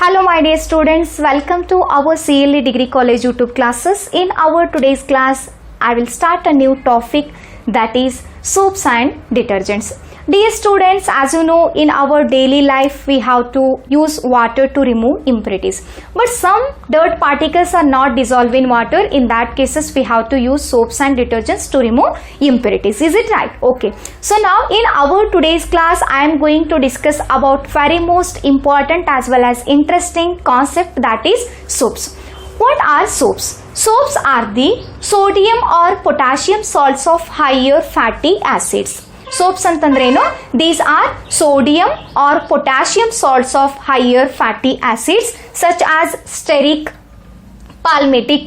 Hello my dear students, welcome to our CLE Degree College YouTube classes. In our today's class, I will start a new topic, that is soaps and detergents. Dear students, as you know, in our daily life we have to use water to remove impurities. But some dirt particles are not dissolved in water. In that cases we have to use soaps and detergents to remove impurities. Is it right? Okay. So now in our today's class I am going to discuss about very most important as well as interesting concept, that is soaps. What are soaps? Soaps are the sodium or potassium salts of higher fatty acids. Soaps ಅಂತಂದ್ರೇನು? These are sodium or potassium salts of higher fatty acids such as stearic, palmitic,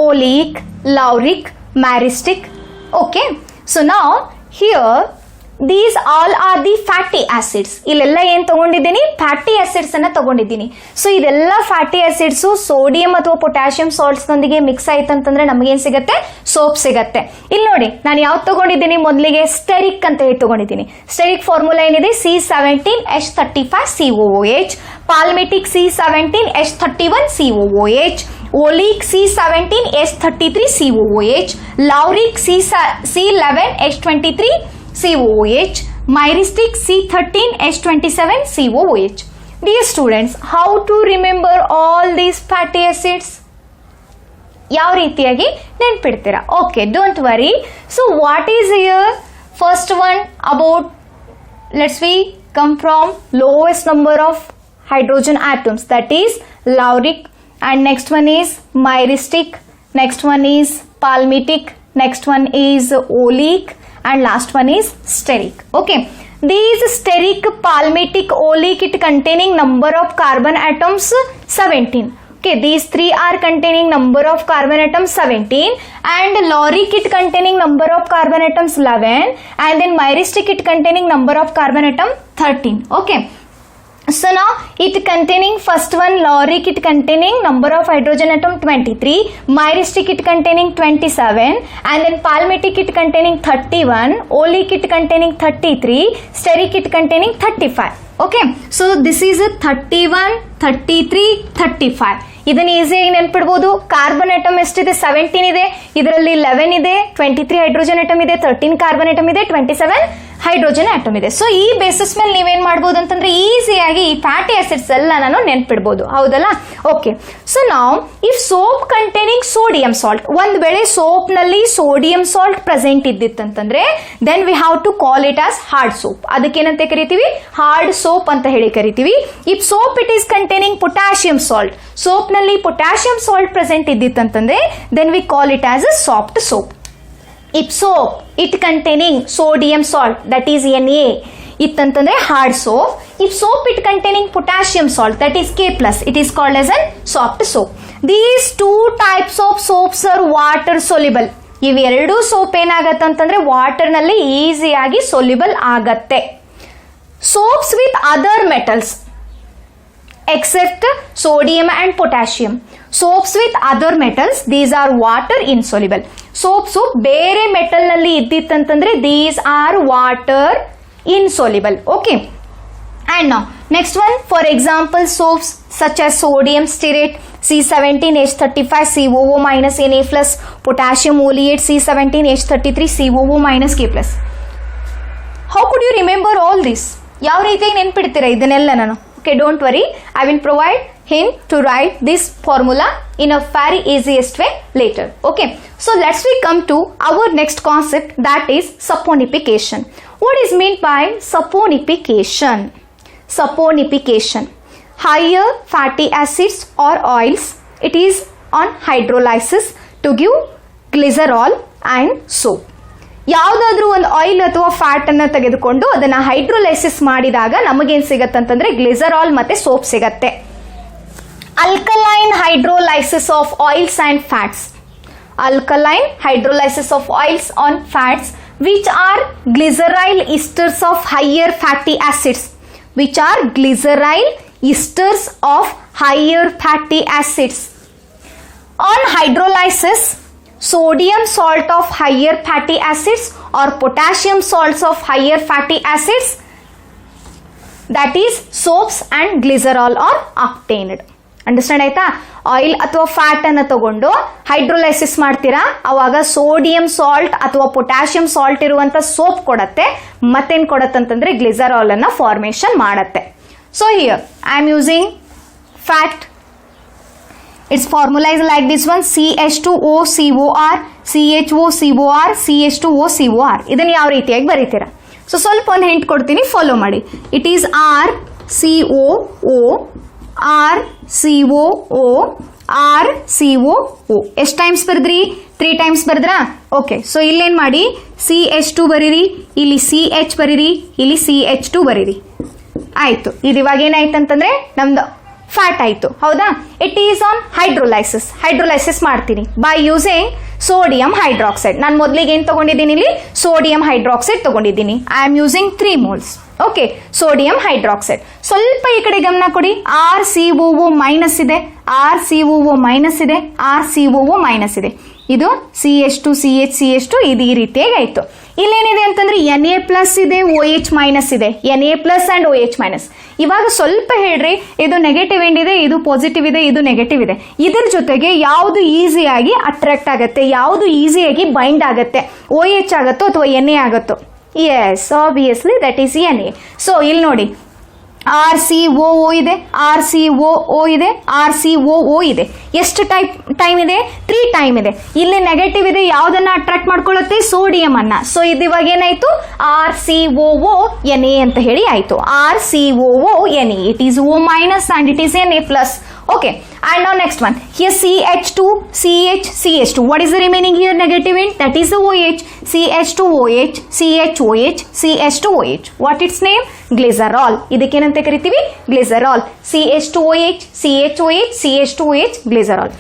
oleic, lauric, myristic. Okay. So now here these all are the fatty acids. ಇಲ್ಲೆಲ್ಲ ಏನು ತಗೊಂಡಿದ್ದೀನಿ? Fatty acids ಅನ್ನ ತಗೊಂಡಿದ್ದೀನಿ. So ಇದೆಲ್ಲ fatty acids sodium ಅಥವಾ potassium salts ನೊಂದಿಗೆ mix ಆಯ್ತು ಅಂತಂದ್ರೆ ನಮಗೇನು ಸಿಗುತ್ತೆ? ಸೋಪ್ ಸಿಗುತ್ತೆ. ಇಲ್ಲಿ ನೋಡಿ ನಾನು ಯಾವ್ದು ತಗೊಂಡಿದ್ದೀನಿ? ಮೊದಲಿಗೆ ಸ್ಟೆರಿಕ್ ಅಂತ ಹೇಳಿ ತಗೊಂಡಿದ್ದೀನಿ. ಸ್ಟೆರಿಕ್ ಫಾರ್ಮುಲಾ ಏನಿದೆ? C17H35COOH, palmitic C17H31COOH, oleic C17H33COOH, lauric C11H23COOH, myristic C13H27COOH. Dear students, how to remember all these fatty acids? ಯಾವ ರೀತಿಯಾಗಿ ನೆನಪಿಡ್ತೀರಾ? Okay, don't worry. So what is here? First one about, let's we come from lowest number of hydrogen atoms, that is lauric, and next one is myristic, next one is palmitic, next one is oleic, and last one is stearic. Okay, these stearic, palmitic, oleic, it containing number of carbon atoms 17. Okay, these three are containing number of carbon atoms 17, and lauric it containing number of carbon atoms 11, and then myristic it containing number of carbon atom 13. Okay. So now it containing first one lauric it containing number of hydrogen atom 23, myristic it containing 27, and then palmitic it containing 31, oleic it containing 33, stearic it containing 35. Okay, so this is a 31, 33, 35. ಇದನ್ನ ಈಸಿಯಾಗಿ ನೆನಪಿಡಬಹುದು. Carbon atom ಎಷ್ಟಿದೆ? 17 ಇದೆ. ಇದರಲ್ಲಿ 11 ಇದೆ, 23 hydrogen atom ಇದೆ, 13 carbon atom ಇದೆ, 27 hydrogen atom ಇದೆ. So ಈ ಬೇಸಿಸ್ ಮೇಲೆ ನೀವೇನ್ ಮಾಡಬಹುದು ಅಂತಂದ್ರೆ ಈಸಿಯಾಗಿ ಈ ಫ್ಯಾಟಿ ಆಸಿಡ್ಸ್ ಎಲ್ಲ ನಾನು ನೆನಪಿಡಬಹುದು. ಹೌದಲ್ಲ? ಓಕೆ. ಸೊ ನಾವು if soap containing sodium salt, ಒಂದ್ ವೇಳೆ ಸೋಪ್ ನಲ್ಲಿ ಸೋಡಿಯಂ ಸಾಲ್ಟ್ ಪ್ರೆಸೆಂಟ್ ಇದ್ದಿತ್ತಂತಂದ್ರೆ then we have to call it as hard soap. ಅದಕ್ಕೇನಂತ ಕರಿತೀವಿ? ಹಾರ್ಡ್ ಸೋಪ್ ಅಂತ ಹೇಳಿ ಕರಿತೀವಿ. If soap it is containing potassium salt, soap ನಲ್ಲಿ ಪೊಟ್ಯಾಷಿಯಂ ಸಾಲ್ಟ್ ಪ್ರೆಸೆಂಟ್ ಇದ್ದಿತ್ತಂತಂದ್ರೆ then we call it as a soft soap. If soap it containing sodium salt, that is Na, ಇತ್ತಂತಂದ್ರೆ hard soap. If soap it containing potassium salt, that is K+, it is called as a soft soap. These two types of soaps are water soluble. ಇವೆರಡೂ soap ಏನಾಗತ್ತೆ ಅಂತಂದ್ರೆ water ನಲ್ಲಿ ಈಸಿಯಾಗಿ soluble ಆಗತ್ತೆ. Soaps with other metals except sodium and potassium. Soaps with other metals, these are water insoluble. Soaps ಬೇರೆ metal ನಲ್ಲಿ ಇದ್ದಿತ್ತಂತಂದ್ರೆ these are water insoluble. Okay, and now next one, for example soaps such as sodium stearate C17H35COO minus Na plus, potassium oleate C17H33COO minus K plus. How could you remember all this? ಯಾವ ರೀತಿಯಾಗಿ ನೆನಪಿಡ್ತೀರಾ ಇದನ್ನೆಲ್ಲ ನಾನು? Okay, don't worry, I will provide hint to write this formula in a very easiest way later. Okay, so let's we come to our next concept, that is saponification. What is meant by saponification? Saponification, higher fatty acids or oils, it is on hydrolysis to give glycerol and soap. ಯಾವುದಾದ್ರೂ ಒಂದು oil ಅಥವಾ fat ಅನ್ನ ತೆಗೆದುಕೊಂಡು ಅದನ್ನ hydrolysis ಮಾಡಿದಾಗ ನಮಗೇನ್ ಸಿಗತ್ತಂತಂದ್ರೆ glycerol ಮತ್ತೆ soap ಸಿಗತ್ತೆ. alkaline hydrolysis of oils and fats, alkaline hydrolysis of oils on fats which are glyceryl esters of higher fatty acids, which are glyceryl esters of higher fatty acids. On hydrolysis, sodium salt of higher fatty acids or potassium salts of higher fatty acids that is soaps and glycerol are obtained. Understand ಆಯ್ತಾ? Oil ಅಥವಾ fat ಅನ್ನು ತಗೊಂಡು hydrolysis ಮಾಡ್ತೀರಾ, ಅವಾಗ sodium salt ಅಥವಾ potassium salt ಇರುವಂತ soap ಕೊಡತ್ತೆ, ಮತ್ತೇನ್ ಕೊಡತ್ತಂತಂದ್ರೆ ಗ್ಲಿಸರಾಲ್ ಅನ್ನ ಫಾರ್ಮೇಶನ್ ಮಾಡತ್ತೆ. So here I am using fat. Its formula is like this one, CH2OCOR, CHOCOR, CH2OCOR. ಇದನ್ನ ಯಾವ ರೀತಿಯಾಗಿ ಬರೀತೀರಾ? ಸೊ ಸ್ವಲ್ಪ ಒಂದು ಹಿಂಟ್ ಕೊಡ್ತೀನಿ, ಫಾಲೋ ಮಾಡಿ. It is RCOO, RCOO, RCOO. ಎಷ್ಟು ಟೈಮ್ಸ್ ಬರೆದ್ರಿ? 3 ಟೈಮ್ಸ್ ಬರೆದ್ರಾ? ಓಕೆ. ಸೊ ಇಲ್ಲೇನ್ ಮಾಡಿ, CH2 ಬರೀರಿ, ಇಲ್ಲಿ CH ಬರೀರಿ, ಇಲ್ಲಿ CH2 ಬರೀರಿ. ಆಯ್ತು. ಇದು ಇವಾಗ ಏನಾಯ್ತು ಅಂತಂದ್ರೆ ನಮ್ದು ಫ್ಯಾಟ್ ಆಯ್ತು, ಹೌದಾ? ಇಟ್ ಈಸ್ ಆನ್ ಹೈಡ್ರೋಲೈಸಿಸ್ ಮಾಡ್ತೀನಿ ಬೈ ಯೂಸಿಂಗ್ ಸೋಡಿಯಂ ಹೈಡ್ರಾಕ್ಸೈಡ್. ನಾನು ಮೊದಲಿಗೆ ಏನ್ ತಗೊಂಡಿದ್ದೀನಿ, ಇಲ್ಲಿ ಸೋಡಿಯಂ ಹೈಡ್ರಾಕ್ಸೈಡ್ ತಗೊಂಡಿದ್ದೀನಿ. I am using 3 moles. Okay, sodium hydroxide. ಸ್ವಲ್ಪ ಈ ಕಡೆ ಗಮನ ಕೊಡಿ. RCOO ಮೈನಸ್ ಇದೆ, RCOO ಮೈನಸ್ ಇದೆ, RCOO ಮೈನಸ್ ಇದೆ. ಇದು CH2 CH2 ಇದು ಈ ರೀತಿಯಾಗಿ ಆಯ್ತು. ಇಲ್ಲೇನಿದೆ ಅಂತಂದ್ರೆ Na ಪ್ಲಸ್ ಇದೆ, OH ಮೈನಸ್ ಇದೆ, Na plus and OH minus. ಇವಾಗ ಸ್ವಲ್ಪ ಹೇಳ್ರಿ, ಇದು ನೆಗೆಟಿವ್ ಎಂಡ್ ಇದೆ, ಇದು ಪಾಸಿಟಿವ್ ಇದೆ, ಇದು ನೆಗೆಟಿವ್ ಇದೆ. ಇದ್ರ ಜೊತೆಗೆ ಯಾವುದು ಈಸಿಯಾಗಿ ಅಟ್ರಾಕ್ಟ್ ಆಗತ್ತೆ, ಯಾವುದು ಈಸಿಯಾಗಿ ಬೈಂಡ್ ಆಗತ್ತೆ, OH ಆಗತ್ತೋ ಅಥವಾ Na ಆಗತ್ತೋ? Yes, obviously that is Na. So ಇಲ್ಲಿ ನೋಡಿ, RCOO ಇದೆ, RCOO ಇದೆ, RCOO ಇದೆ. ಎಷ್ಟು ಟೈಮ್ ಇದೆ? 3 ಟೈಮ್ ಇದೆ. ಇಲ್ಲಿ ನೆಗೆಟಿವ್ ಇದೆ, ಯಾವ್ದನ್ನ ಅಟ್ರಾಕ್ಟ್ ಮಾಡ್ಕೊಳ್ಳುತ್ತೆ? ಸೋಡಿಯಂ ಅನ್ನ. ಸೊ ಇದು ಇವಾಗ ಏನಾಯ್ತು? RCOO Na ಅಂತ ಹೇಳಿ ಆಯ್ತು. RCOO Na, it is O minus and it is Na plus. Okay, and now next one. Here CH2, CH2. What is the remaining here? Negative end. That is the OH. CH2OH, CHOH, CH2OH. What its name? Glycerol. ಇದಕ್ಕೇನಂತ ಕರಿತೀವಿ? Glycerol. CH2OH, CHOH, CH2OH, Glycerol.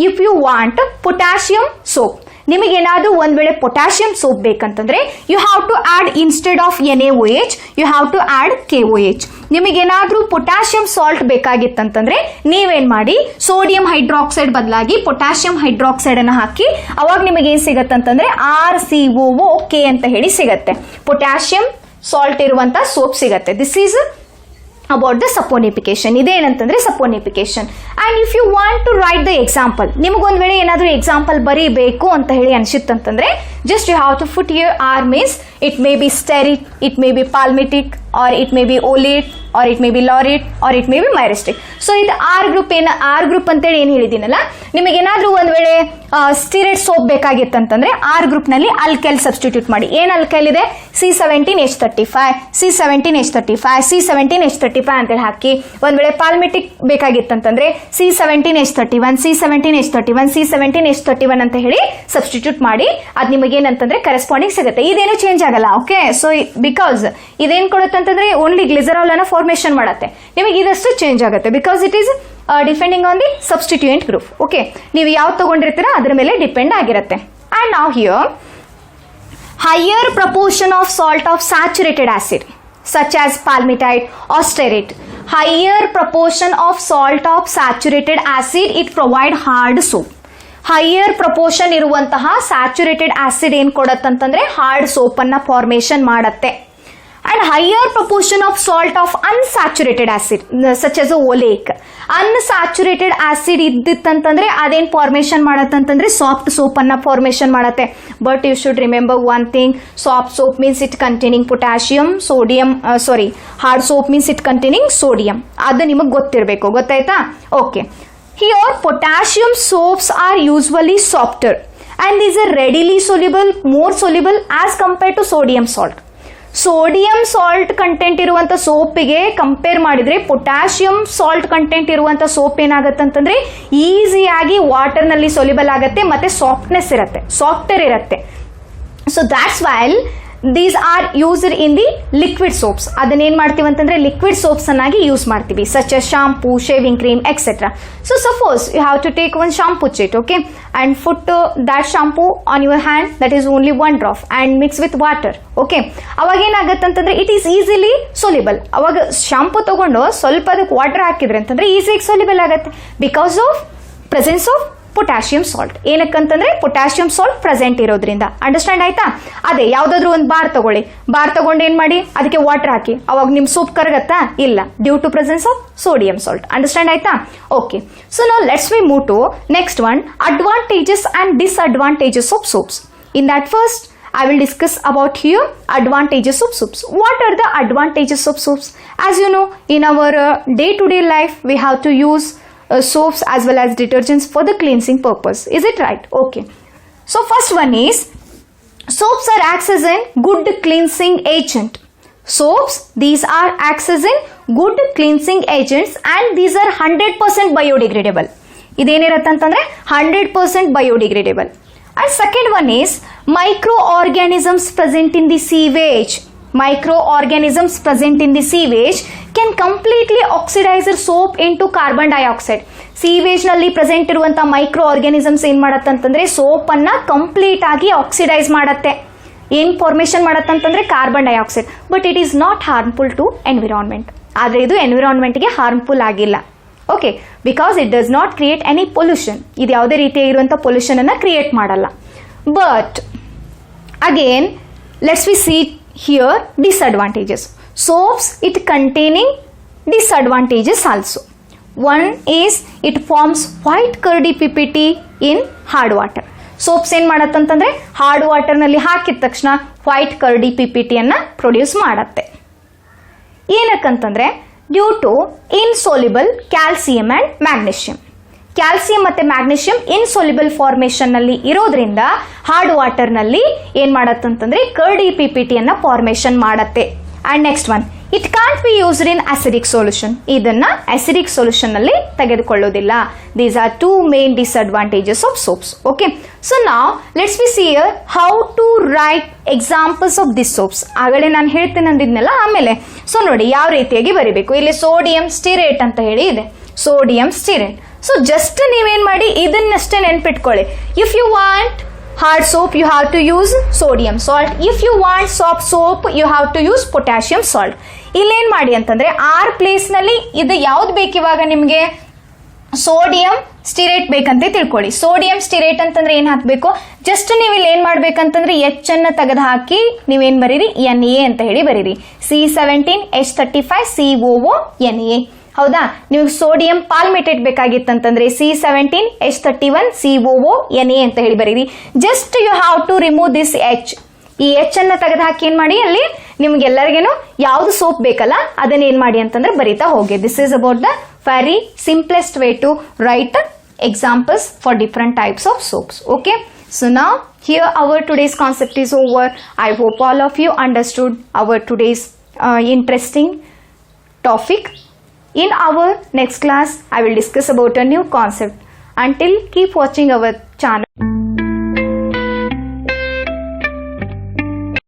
If you want potassium soap, ನಿಮಗೇನಾದ್ರೂ ಒಂದ್ ವೇಳೆ potassium soap ಬೇಕಂತಂದ್ರೆ you have to add instead of NaOH you have to add KOH. ನಿಮಗೇನಾದ್ರೂ potassium salt ಬೇಕಾಗಿತ್ತಂತಂದ್ರೆ ನೀವೇನ್ ಮಾಡಿ, sodium hydroxide ಬದಲಾಗಿ ಪೊಟ್ಯಾಷಿಯಂ ಹೈಡ್ರಾಕ್ಸೈಡ್ ಅನ್ನು ಹಾಕಿ, ಅವಾಗ ನಿಮಗೆ ಏನ್ ಸಿಗತ್ತಂತಂದ್ರೆ RCOOK ಅಂತ ಹೇಳಿ ಸಿಗತ್ತೆ. ಪೊಟ್ಯಾಷಿಯಂ ಸಾಲ್ಟ್ ಇರುವಂತ ಸೋಪ್ ಸಿಗತ್ತೆ. This is about the saponification. ಇದೇನಂತಂದ್ರೆ saponification. And if you want to write the example, ನಿಮಗೊಂದ್ ವೇಳೆ ಏನಾದ್ರೂ ಎಕ್ಸಾಂಪಲ್ ಬರೀಬೇಕು ಅಂತ ಹೇಳಿ ಅನ್ಸಿತ್ತಂತಂದ್ರೆ just you have to put here R means it may be steric, it may be palmitic, or it may be olate, or it may be laurate, or it may be myristic. So ಇದು R group ಅಂತೇಳಿ ಏನ್ ಹೇಳಿದೀನಲ್ಲ, ನಿಮಗೇನಾದ್ರೂ ಒಂದ್ ವೇಳೆ stearate soap ಬೇಕಾಗಿತ್ತಂತಂದ್ರೆ R group ನಲ್ಲಿ alkyl substitute ಮಾಡಿ. ಏನ್ alkyl ಇದೆ? C17H35, C17H35, C17H35 ಅಂತೇಳಿ ಹಾಕಿ. ಒಂದ್ ವೇಳೆ ಪಾಲ್ಮಿಟಿಕ್ ಬೇಕಾಗಿತ್ತಂತಂದ್ರೆ C17H31, C17H31, C17H31 ಅಂತ ಹೇಳಿ ಸಬ್ಸ್ಟಿಟ್ಯೂಟ್ ಮಾಡಿ. ಅದ್ ನಿಮಗೇನಂತಂದ್ರೆ ಕರೆಸ್ಪಾಂಡಿಂಗ್ ಸಿಗುತ್ತೆ. ಇದೇನು ಚೇಂಜ್ ಆಗಲ್ಲ. ಓಕೆ, ಸೊ ಬಿಕಾಸ್ ಇದೇನ್ ಕೊಡುತ್ತಂತಂದ್ರೆ ಓನ್ಲಿ ಗ್ಲಿಸರಾಲ್ ಅನ್ನ ಫಾರ್ಮೇಶನ್ ಮಾಡುತ್ತೆ. ನಿಮಗೆ ಇದಷ್ಟು ಚೇಂಜ್ ಆಗುತ್ತೆ because it is depending on the substituent group. Okay, ನೀವು ಯಾವ್ದು ತಗೊಂಡಿರ್ತೀರಾ ಅದ್ರ ಮೇಲೆ ಡಿಪೆಂಡ್ ಆಗಿರುತ್ತೆ. ಅಂಡ್ ನಾವ್ here higher proportion of salt of saturated acid such as palmitite or stearate. Higher proportion of salt of saturated acid, it provide hard soap. Higher proportion ಇರುವಂತಹ saturated acid ಏನ್ ಕೊಡತ್ತಂತಂದ್ರೆ hard soap ಅನ್ನ formation ಮಾಡತ್ತೆ. And higher proportion of salt of unsaturated acid such as oleic. Unsaturated acid ಇದ್ದಿತ್ತಂತಂದ್ರೆ ಅದೇನ್ formation ಮಾಡತ್ತಂತಂದ್ರೆ soft soap ಅನ್ನ formation ಮಾಡತ್ತೆ. But you should remember one thing, soft soap means it containing potassium, sodium, hard soap means it containing sodium. ಅದು ನಿಮಗೆ ಗೊತ್ತಿರಬೇಕು. ಗೊತ್ತಾಯ್ತಾ? Okay. Here potassium soaps are usually softer and these are readily soluble, more soluble as compared to sodium salt. Sodium salt content ಇರುವಂತ ಸೋಪಿಗೆ compare ಮಾಡಿದ್ರೆ potassium salt content ಇರುವಂತ soap ಏನಾಗತ್ತಂತಂದ್ರೆ ಈಸಿಯಾಗಿ water ನಲ್ಲಿ soluble ಆಗತ್ತೆ ಮತ್ತೆ ಸಾಫ್ಟ್ನೆಸ್ ಇರುತ್ತೆ, ಸಾಫ್ಟರ್ ಇರುತ್ತೆ. So that's while these are used in the liquid soaps. ಅದನ್ನೇನ್ ಮಾಡ್ತೀವಿ ಅಂತಂದ್ರೆ ಲಿಕ್ವಿಡ್ ಸೋಪ್ಸ್ ಅನ್ನಾಗಿ ಯೂಸ್ ಮಾಡ್ತೀವಿ, such as shampoo, shaving cream, etc. So suppose you have to take one shampoo sheet, okay, and put that shampoo on your hand, that is only 1 drop, and mix with water, okay. ಅವಾಗ ಏನಾಗತ್ತಂತಂದ್ರೆ it is easily soluble. ಅವಾಗ shampoo ತಗೊಂಡು ಸ್ವಲ್ಪ ಅದಕ್ಕೆ water ಹಾಕಿದ್ರೆ ಅಂತಂದ್ರೆ ಈಸಿಯಾಗಿ soluble ಆಗತ್ತೆ because of presence of potassium salt. ಏನಕ್ಕಂತಂದ್ರೆ ಪೊಟ್ಯಾಷಿಯಂ ಸಾಲ್ಟ್ ಪ್ರೆಸೆಂಟ್ ಇರೋದ್ರಿಂದ. ಅಂಡರ್ಸ್ಟ್ಯಾಂಡ್ ಆಯ್ತಾ? ಅದೇ ಯಾವ್ದಾದ್ರು ಒಂದು ಬಾರ್ ತಗೊಳ್ಳಿ, ಬಾರ್ ತಗೊಂಡು ಏನ್ ಮಾಡಿ ಅದಕ್ಕೆ ವಾಟರ್ ಹಾಕಿ, ಅವಾಗ ನಿಮ್ ಸೂಪ್ ಕರಗತ್ತಾ? ಇಲ್ಲ, due to presence of sodium salt. Understand ಆಯ್ತಾ? Okay, so now let's we move to next one, advantages and disadvantages of soaps. In that first, I will discuss about here advantages of soaps. What are the advantages of soaps? As you know, in our day-to-day life, we have to use soaps as well as detergents for the cleansing purpose. Is it right? Okay. So first one is, soaps are acts as a good cleansing agent. Soaps, these are acts as a good cleansing agents and these are 100% biodegradable. ಇದೇನಿರತ್ತಂತಂದ್ರೆ 100% biodegradable. And second one is microorganisms present in the sewage. Microorganisms present in the sewage can completely oxidize the soap into carbon dioxide. Sewage ನಲ್ಲಿ present ಇರುವಂತ micro organisms ಏನ್ ಮಾಡತ್ತಂತಂದ್ರೆ soap ಅನ್ನ complete ಆಗಿ oxidise ಮಾಡತ್ತೆ. ಏನ್ formation ಮಾಡತ್ತಂತಂದ್ರೆ carbon dioxide. But it is not harmful to environment. ಆದ್ರೆ ಇದು ಎನ್ವಿರಾನ್ಮೆಂಟ್ಗೆ ಹಾರ್ಮ್ಫುಲ್ ಆಗಿಲ್ಲ. Okay, because it does not create any pollution. ಇದು ಯಾವುದೇ ರೀತಿಯಾಗಿರುವಂಥ ಪೊಲ್ಯೂಷನ್ ಅನ್ನ ಕ್ರಿಯೇಟ್ ಮಾಡಲ್ಲ. But again let's we see here disadvantages. Soaps it containing disadvantages also. One is it forms white curdy PPT in hard water. Soaps ಏನ್ ಮಾಡತ್ತಂತಂದ್ರೆ hard water ನಲ್ಲಿ ಹಾಕಿದ ತಕ್ಷಣ white ಕರ್ಡಿ ಪಿಪಿಟಿಯನ್ನ ಪ್ರೊಡ್ಯೂಸ್ ಮಾಡತ್ತೆ. ಏನಕ್ಕಂತಂದ್ರೆ due to insoluble calcium and magnesium. Calcium ಮತ್ತೆ magnesium insoluble formation ನಲ್ಲಿ ಇರೋದ್ರಿಂದ ಹಾರ್ಡ್ ವಾಟರ್ ನಲ್ಲಿ ಏನ್ ಮಾಡತ್ತಂತಂದ್ರೆ ಕರ್ಡಿ ಪಿಪಿಟಿಯನ್ನ ಫಾರ್ಮೇಶನ್ ಮಾಡತ್ತೆ. And next one, it can't be used in acidic solution. ಇದನ್ನ ಅಸಿಡಿಕ್ ಸೊಲ್ಯೂಷನ್ ನಲ್ಲಿ ತೆಗೆದುಕೊಳ್ಳೋದಿಲ್ಲ. These are two main disadvantages of soaps. Okay, so ನಾವ್ let's be see here how to write examples of this soaps. ಆಗಲೇ ನಾನು ಹೇಳ್ತೇನೆ ಅಂದಿದ್ನಲ್ಲ ಆಮೇಲೆ. So ನೋಡಿ ಯಾವ ರೀತಿಯಾಗಿ ಬರೀಬೇಕು. ಇಲ್ಲಿ ಸೋಡಿಯಂ ಸ್ಟಿರೇಟ್ ಅಂತ ಹೇಳಿ ಇದೆ, ಸೋಡಿಯಂ ಸ್ಟಿರೇಟ್. ಸೊ ಜಸ್ಟ್ ನೀವೇನ್ ಮಾಡಿ ಇದನ್ನಷ್ಟೇ ನೆನ್ಪಿಟ್ಕೊಳ್ಳಿ. If you want hard soap, you have to use sodium salt. If you want soft soap, you have to use potassium salt. ಇಲ್ಲೇನ್ ಮಾಡಿ ಅಂತಂದ್ರೆ ಆರ್ ಪ್ಲೇಸ್ ನಲ್ಲಿ ಇದು ಯಾವ್ದು ಬೇಕು ಇವಾಗ ನಿಮ್ಗೆ? ಸೋಡಿಯಂ ಸ್ಟಿರೇಟ್ ಬೇಕಂತ ತಿಳ್ಕೊಳ್ಳಿ. ಸೋಡಿಯಂ ಸ್ಟಿರೇಟ್ ಅಂತಂದ್ರೆ ಏನ್ ಹಾಕ್ಬೇಕು? ಜಸ್ಟ್ ನೀವು ಇಲ್ಲಿ ಏನ್ ಮಾಡ್ಬೇಕಂತಂದ್ರೆ ಎಚ್ ಅನ್ನ ತೆಗೆದು ಹಾಕಿ ನೀವೇನ್ ಬರೀರಿ NA ಅಂತ ಹೇಳಿ ಬರೀರಿ. C17H35COO NA. ಹೌದಾ? ನೀವು ಸೋಡಿಯಂ ಪಾಲ್ಮೇಟೇಟ್ ಬೇಕಾಗಿತ್ತಂತಂದ್ರೆ C17H31COO NA ಅಂತ ಹೇಳಿ ಬರೀರಿ. Just you have to remove this H. ಈ ಎಚ್ ಅನ್ನ ತೆಗೆದು ಹಾಕಿ ಏನ್ ಮಾಡಿ ಅಲ್ಲಿ ನಿಮ್ಗೆಲ್ಲರಿಗೇನು ಯಾವ್ದು ಸೋಪ್ ಬೇಕಲ್ಲ ಅದನ್ನ ಏನ್ ಮಾಡಿ ಅಂತಂದ್ರೆ ಬರೀತಾ ಹೋಗಿ. This is about the very simplest way to write examples for different types of soaps. Okay, so now here our today's concept is over. I hope all of you understood our today's interesting topic. In our next class, I will discuss about a new concept. Until keep watching our channel.